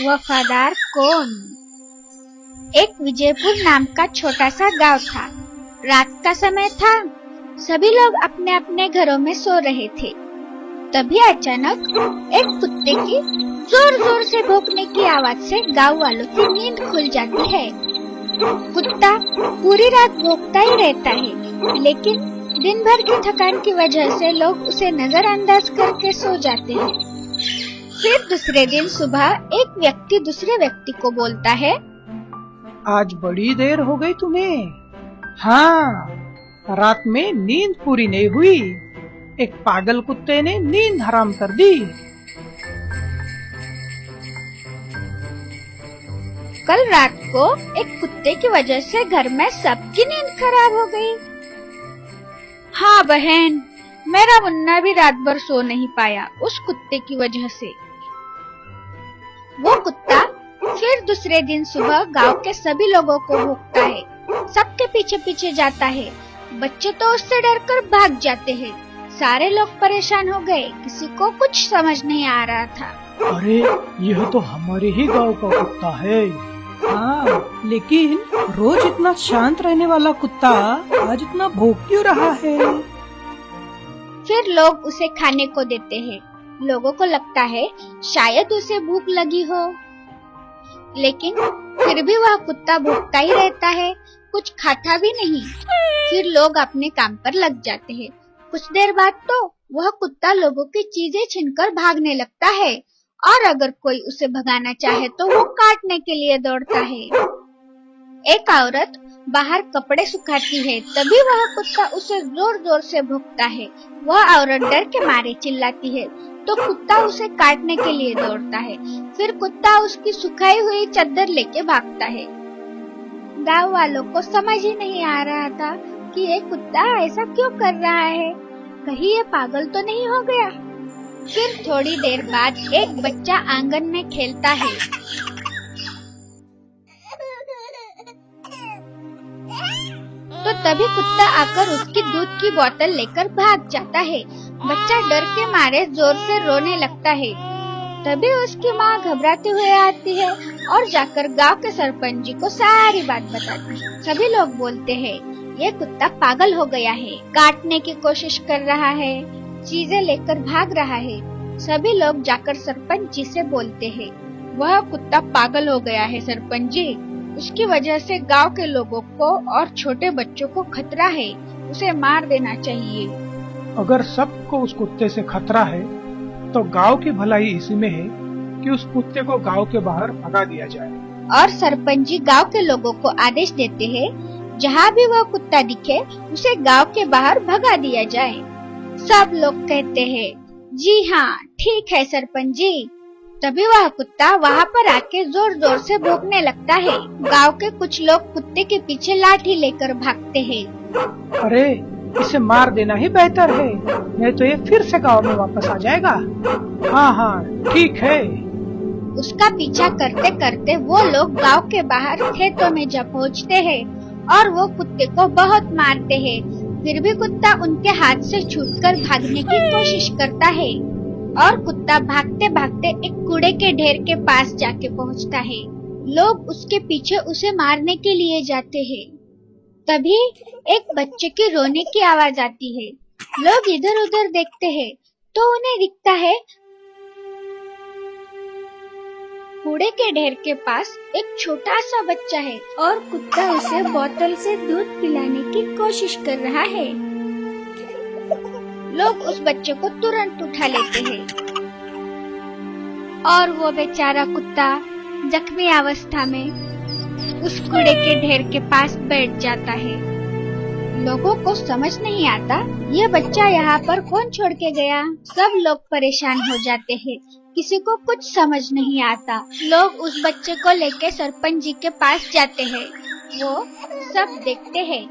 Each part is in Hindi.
वफादार कौन। एक विजयपुर नाम का छोटा सा गांव था। रात का समय था। सभी लोग अपने अपने घरों में सो रहे थे। तभी अचानक एक कुत्ते की जोर जोर से भौंकने की आवाज से गांव वालों की नींद खुल जाती है। कुत्ता पूरी रात भौंकता ही रहता है, लेकिन दिन भर की थकान की वजह से लोग उसे नजरअंदाज करके सो जाते हैं। फिर दूसरे दिन सुबह एक व्यक्ति दूसरे व्यक्ति को बोलता है, आज बड़ी देर हो गई तुम्हें। हाँ, रात में नींद पूरी नहीं हुई। एक पागल कुत्ते ने नींद हराम कर दी। कल रात को एक कुत्ते की वजह से घर में सबकी नींद खराब हो गई। हाँ बहन, मेरा मुन्ना भी रात भर सो नहीं पाया उस कुत्ते की वजह से। वो कुत्ता फिर दूसरे दिन सुबह गांव के सभी लोगों को भौंकता है, सबके पीछे पीछे जाता है। बच्चे तो उससे डरकर भाग जाते हैं। सारे लोग परेशान हो गए, किसी को कुछ समझ नहीं आ रहा था। अरे, यह तो हमारे ही गांव का कुत्ता है। हाँ, लेकिन रोज इतना शांत रहने वाला कुत्ता आज इतना भौंक क्यों रहा है। फिर लोग उसे खाने को देते हैं। लोगों को लगता है शायद उसे भूख लगी हो, लेकिन फिर भी वह कुत्ता भौंकता ही रहता है, कुछ खाता भी नहीं। फिर लोग अपने काम पर लग जाते हैं। कुछ देर बाद तो वह कुत्ता लोगों की चीजें छीनकर भागने लगता है, और अगर कोई उसे भगाना चाहे तो वो काटने के लिए दौड़ता है। एक औरत बाहर कपड़े सुखाती है, तभी वह कुत्ता उसे जोर जोर से भौंकता है। वह औरत डर के मारे चिल्लाती है, तो कुत्ता उसे काटने के लिए दौड़ता है। फिर कुत्ता उसकी सुखाई हुई चादर लेके भागता है। गांव वालों को समझ ही नहीं आ रहा था कि ये कुत्ता ऐसा क्यों कर रहा है, कहीं ये पागल तो नहीं हो गया। फिर थोड़ी देर बाद एक बच्चा आंगन में खेलता है। तो तभी कुत्ता आकर उसकी दूध की बोतल लेकर भाग जाता है। बच्चा डर के मारे जोर से रोने लगता है। तभी उसकी माँ घबराते हुए आती है और जाकर गांव के सरपंच जी को सारी बात बताती है। सभी लोग बोलते हैं, ये कुत्ता पागल हो गया है, काटने की कोशिश कर रहा है, चीजें लेकर भाग रहा है। सभी लोग जाकर सरपंच जी से बोलते हैं, वह कुत्ता पागल हो गया है सरपंच जी, उसकी वजह से गांव के लोगों को और छोटे बच्चों को खतरा है, उसे मार देना चाहिए। अगर सबको उस कुत्ते से खतरा है, तो गांव की भलाई इसी में है कि उस कुत्ते को गांव के बाहर भगा दिया जाए। और सरपंच जी गांव के लोगों को आदेश देते हैं, जहाँ भी वह कुत्ता दिखे उसे गांव के बाहर भगा दिया जाए। सब लोग कहते हैं, जी हाँ ठीक है सरपंच जी। तभी वह कुत्ता वहाँ पर आके जोर जोर से भौंकने लगता है। गांव के कुछ लोग कुत्ते के पीछे लाठी लेकर भागते हैं। अरे, इसे मार देना ही बेहतर है, नहीं तो ये फिर से गांव में वापस आ जाएगा। हाँ हाँ ठीक है। उसका पीछा करते करते वो लोग गांव के बाहर खेतों में जा पहुँचते हैं और वो कुत्ते को बहुत मारते हैं। फिर भी कुत्ता उनके हाथ से छूटकर भागने की कोशिश करता है और कुत्ता भागते भागते एक कूड़े के ढेर के पास जाके पहुंचता है। लोग उसके पीछे उसे मारने के लिए जाते हैं। तभी एक बच्चे की रोने की आवाज आती है। लोग इधर उधर देखते हैं तो उन्हें दिखता है कूड़े के ढेर के पास एक छोटा सा बच्चा है और कुत्ता उसे बोतल से दूध पिलाने की कोशिश कर रहा है। लोग उस बच्चे को तुरंत उठा लेते हैं और वो बेचारा कुत्ता जख्मी अवस्था में उस कूड़े के ढेर के पास बैठ जाता है। लोगों को समझ नहीं आता ये बच्चा यहाँ पर कौन छोड़ के गया। सब लोग परेशान हो जाते हैं, किसी को कुछ समझ नहीं आता। लोग उस बच्चे को लेके सरपंच जी के पास जाते हैं। वो सब देखते हैं,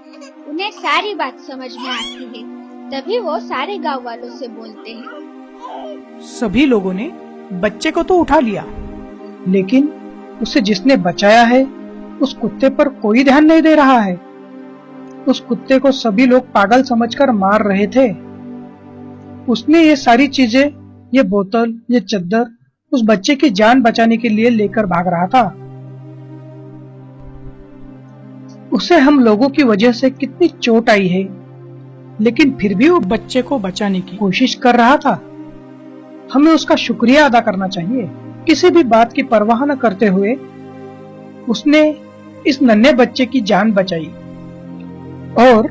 उन्हें सारी बात समझ में आती है। तभी वो सारे गांव वालों से बोलते हैं, सभी लोगों ने बच्चे को तो उठा लिया, लेकिन उसे जिसने बचाया है उस कुत्ते पर कोई ध्यान नहीं दे रहा है। उस कुत्ते को सभी लोग पागल समझकर मार रहे थे। उसने ये सारी चीजें, ये बोतल, ये चद्दर उस बच्चे की जान बचाने के लिए लेकर भाग रहा था। उसे हम लोगों की वजह से कितनी चोट आई है, लेकिन फिर भी वो बच्चे को बचाने की कोशिश कर रहा था। हमें उसका शुक्रिया अदा करना चाहिए। किसी भी बात की परवाह न करते हुए उसने इस नन्हे बच्चे की जान बचाई और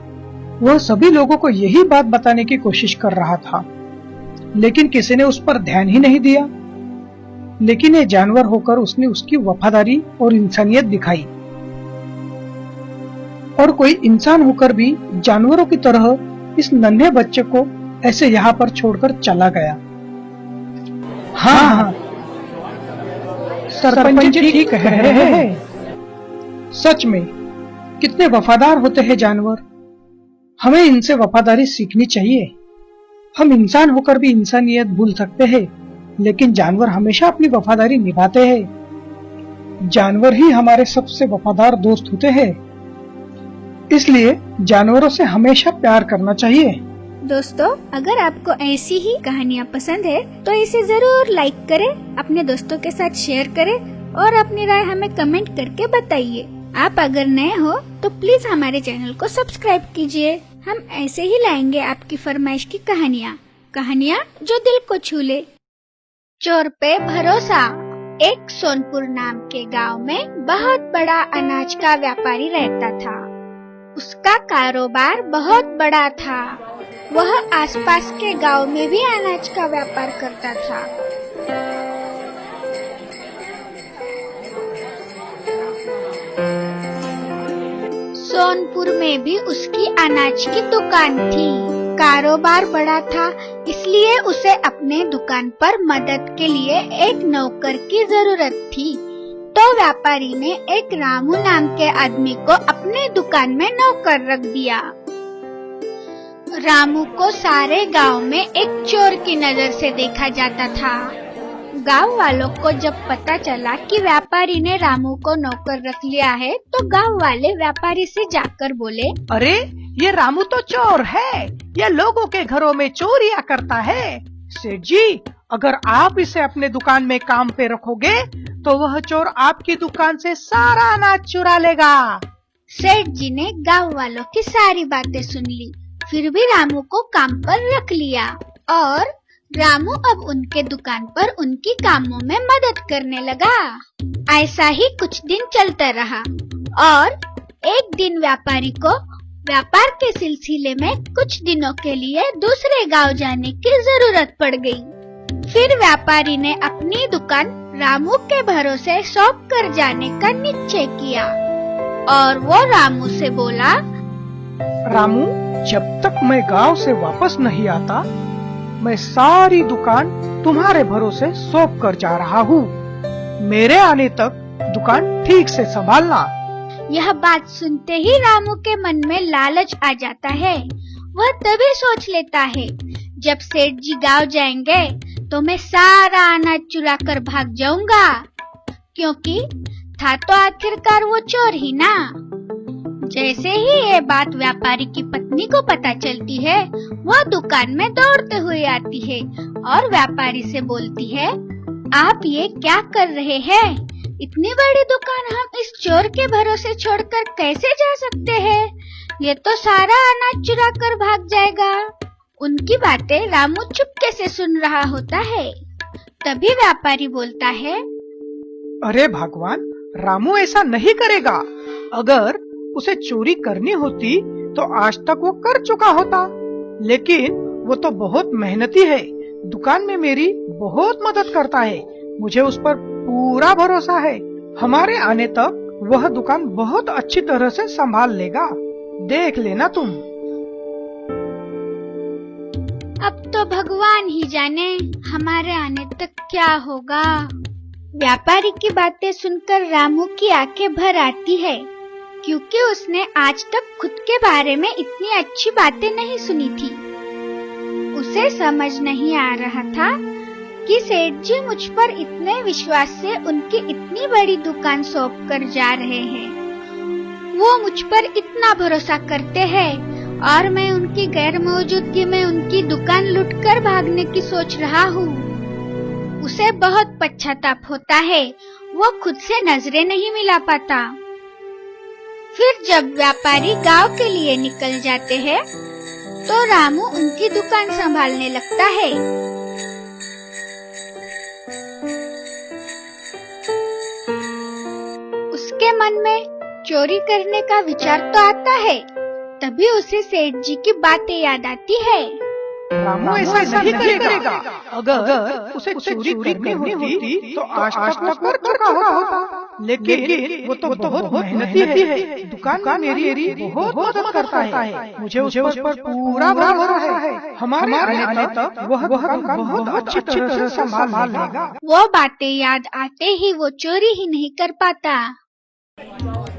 वह सभी लोगों को यही बात बताने की कोशिश कर रहा था, लेकिन किसी ने उस पर ध्यान ही नहीं दिया। लेकिन ये जानवर होकर उसने उसकी वफादारी और इंसानियत दिखाई, और कोई इंसान होकर भी जानवरों की तरह इस नन्हे बच्चे को ऐसे यहाँ पर छोड़कर चला गया। हाँ, सरपंच जी ठीक कह रहे हैं। सच में कितने वफादार होते हैं जानवर। हमें इनसे वफादारी सीखनी चाहिए। हम इंसान होकर भी इंसानियत भूल सकते हैं, लेकिन जानवर हमेशा अपनी वफादारी निभाते हैं। जानवर ही हमारे सबसे वफादार दोस्त होते हैं, इसलिए जानवरों से हमेशा प्यार करना चाहिए। दोस्तों, अगर आपको ऐसी ही कहानियाँ पसंद है तो इसे जरूर लाइक करें, अपने दोस्तों के साथ शेयर करें और अपनी राय हमें कमेंट करके बताइए। आप अगर नए हो तो प्लीज हमारे चैनल को सब्सक्राइब कीजिए। हम ऐसे ही लाएंगे आपकी फरमाइश की कहानियाँ जो दिल को छू ले। चोर पे भरोसा। एक सोनपुर नाम के गांव में बहुत बड़ा अनाज का व्यापारी रहता था। उसका कारोबार बहुत बड़ा था। वह आसपास के गांव में भी अनाज का व्यापार करता था। सोनपुर में भी उसकी अनाज की दुकान थी। कारोबार बड़ा था, इसलिए उसे अपने दुकान पर मदद के लिए एक नौकर की जरूरत थी। तो व्यापारी ने एक रामू नाम के आदमी को अपने दुकान में नौकर रख दिया। रामू को सारे गांव में एक चोर की नजर से देखा जाता था। गांव वालों को जब पता चला कि व्यापारी ने रामू को नौकर रख लिया है, तो गांव वाले व्यापारी से जाकर बोले, अरे ये रामू तो चोर है, ये लोगों के घरों में चोरियां करता है। सेठ जी, अगर आप इसे अपने दुकान में काम पे रखोगे तो वह चोर आपकी दुकान से सारा अनाज चुरा लेगा। सेठ जी ने गांव वालों की सारी बातें सुन ली, फिर भी रामू को काम पर रख लिया और रामू अब उनके दुकान पर उनकी कामों में मदद करने लगा। ऐसा ही कुछ दिन चलता रहा और एक दिन व्यापारी को व्यापार के सिलसिले में कुछ दिनों के लिए दूसरे गांव जाने की जरूरत पड़ गई। फिर व्यापारी ने अपनी दुकान रामू के भरोसे सौंप कर जाने का निश्चय किया और वो रामू से बोला, रामू, जब तक मैं गांव से वापस नहीं आता, मैं सारी दुकान तुम्हारे भरोसे सौंप कर जा रहा हूँ। मेरे आने तक दुकान ठीक से संभालना। यह बात सुनते ही रामू के मन में लालच आ जाता है। वह तभी सोच लेता है, जब सेठ जी गांव जाएंगे तो मैं सारा अनाज चुरा कर भाग जाऊंगा, क्योंकि था तो आखिरकार वो चोर ही ना। जैसे ही ये बात व्यापारी की पत्नी को पता चलती है, वह दुकान में दौड़ते हुए आती है और व्यापारी से बोलती है, आप ये क्या कर रहे हैं? इतनी बड़ी दुकान हम इस चोर के भरोसे छोड़कर कैसे जा सकते हैं? ये तो सारा अनाज चुरा कर भाग जाएगा। उनकी बातें रामू चुपके से सुन रहा होता है। तभी व्यापारी बोलता है, अरे भगवान, रामू ऐसा नहीं करेगा। अगर उसे चोरी करनी होती तो आज तक वो कर चुका होता, लेकिन वो तो बहुत मेहनती है, दुकान में मेरी बहुत मदद करता है। मुझे उस पर पूरा भरोसा है। हमारे आने तक वह दुकान बहुत अच्छी तरह से संभाल लेगा, देख लेना तुम। अब तो भगवान ही जाने हमारे आने तक क्या होगा। व्यापारी की बातें सुनकर रामू की आंखें भर आती है, क्योंकि उसने आज तक खुद के बारे में इतनी अच्छी बातें नहीं सुनी थी। उसे समझ नहीं आ रहा था कि सेठ जी मुझ पर इतने विश्वास से उनकी इतनी बड़ी दुकान सौंप कर जा रहे हैं। वो मुझ पर इतना भरोसा करते हैं और मैं उनकी गैर मौजूदगी में उनकी दुकान लूटकर भागने की सोच रहा हूँ। उसे बहुत पश्चाताप होता है। वो खुद से नजरें नहीं मिला पाता। फिर जब व्यापारी गांव के लिए निकल जाते हैं, तो रामू उनकी दुकान संभालने लगता है। उसके मन में चोरी करने का विचार तो आता है। तभी उसे सेठ जी की बातें याद आती है। रामू ऐसा नहीं करेगा। अगर उसे चोरी करनी होती तो आज तक कर चुका होता। लेकिन वो तो बहुत मेहनती है। दुकान मेरी बहुत मदद करता है। मुझे उस पर पूरा भरोसा है। हमारे आने तक वह दुकान बहुत अच्छी तरह से संभाल लेगा। वो बातें याद आते ही वो चोरी ही नहीं कर पाता।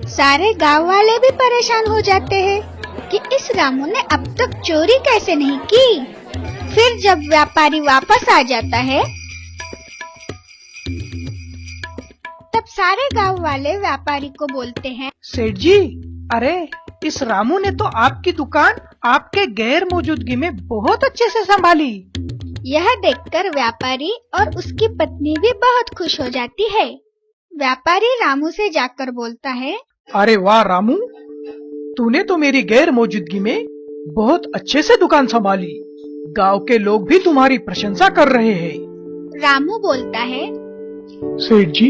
सारे गांव वाले भी परेशान हो जाते हैं कि इस रामू ने अब तक चोरी कैसे नहीं की। फिर जब व्यापारी वापस आ जाता है, तब सारे गांव वाले व्यापारी को बोलते हैं, सेठ जी, अरे इस रामू ने तो आपकी दुकान आपके गैर मौजूदगी में बहुत अच्छे से संभाली। यह देखकर व्यापारी और उसकी पत्नी भी बहुत खुश हो जाती है। व्यापारी रामू से जाकर बोलता है, अरे वाह रामू, तूने तो मेरी गैर मौजूदगी में बहुत अच्छे से दुकान संभाली। गांव के लोग भी तुम्हारी प्रशंसा कर रहे हैं। रामू बोलता है, सेठ जी,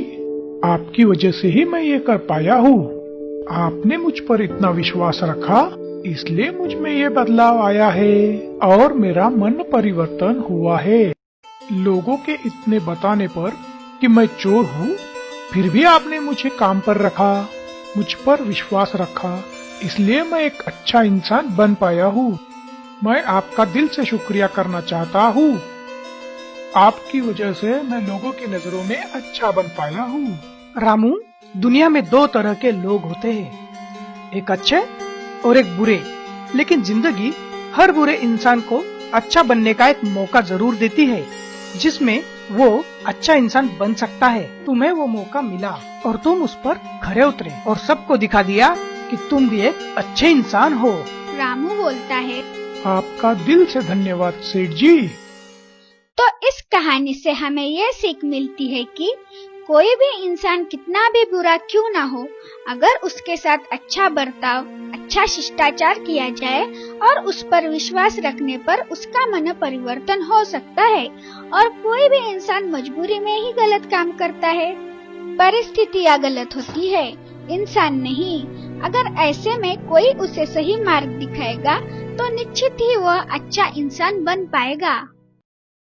आपकी वजह से ही मैं ये कर पाया हूँ। आपने मुझ पर इतना विश्वास रखा, इसलिए मुझ में ये बदलाव आया है और मेरा मन परिवर्तन हुआ है। लोगों के इतने बताने पर कि मैं चोर हूँ, फिर भी आपने मुझे काम पर रखा, मुझ पर विश्वास रखा, इसलिए मैं एक अच्छा इंसान बन पाया हूँ। मैं आपका दिल से शुक्रिया करना चाहता हूँ। आपकी वजह से मैं लोगों की नजरों में अच्छा बन पाया हूँ। रामू, दुनिया में दो तरह के लोग होते हैं, एक अच्छे और एक बुरे। लेकिन जिंदगी हर बुरे इंसान को अच्छा बनने का एक मौका जरूर देती है, जिसमें वो अच्छा इंसान बन सकता है। तुम्हें वो मौका मिला और तुम उस पर खरे उतरे और सबको दिखा दिया कि तुम भी एक अच्छे इंसान हो। रामू बोलता है, आपका दिल से धन्यवाद सेठ जी। तो इस कहानी से हमें यह सीख मिलती है कि कोई भी इंसान कितना भी बुरा क्यों ना हो, अगर उसके साथ अच्छा बर्ताव, अच्छा शिष्टाचार किया जाए और उस पर विश्वास रखने पर उसका मन परिवर्तन हो सकता है। और कोई भी इंसान मजबूरी में ही गलत काम करता है। परिस्थितियां गलत होती है, इंसान नहीं। अगर ऐसे में कोई उसे सही मार्ग दिखाएगा तो निश्चित ही वह अच्छा इंसान बन पाएगा।